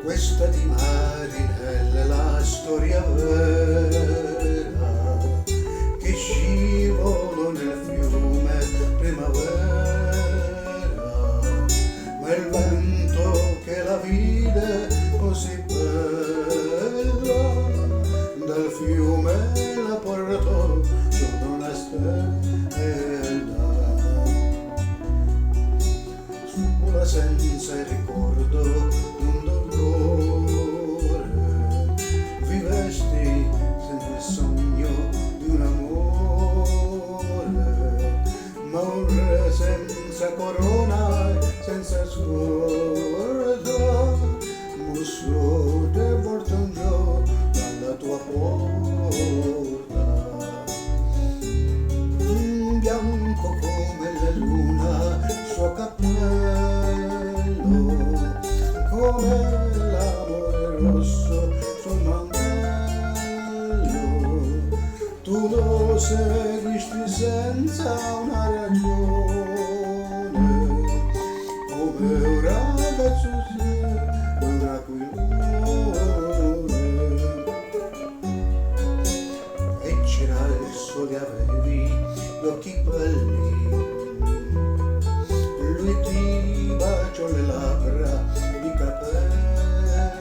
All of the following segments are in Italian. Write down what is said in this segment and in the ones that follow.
Questa di Marinella è la storia vera che scivolo nel fiume primavera, ma il vento che la vide così bella dal fiume la portò su una stella sola senza il ricordo di un dolore, vivesti senza il sogno di un amore, ma un re senza corona e senza scorta bussò e portò un giorno alla tua porta, bianco come la luna il suo cappello, come l'amore rosso sul mantello. Tu lo seguisti senza una ragione, come un ragazzo segue un aquilone. E c'era il sole, avevi gli occhi belli, lui ti baciò le labbra, i capelli,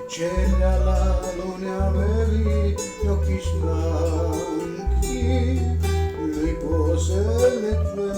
c'era la luna, avevi gli occhi stanchi, lui pose le tue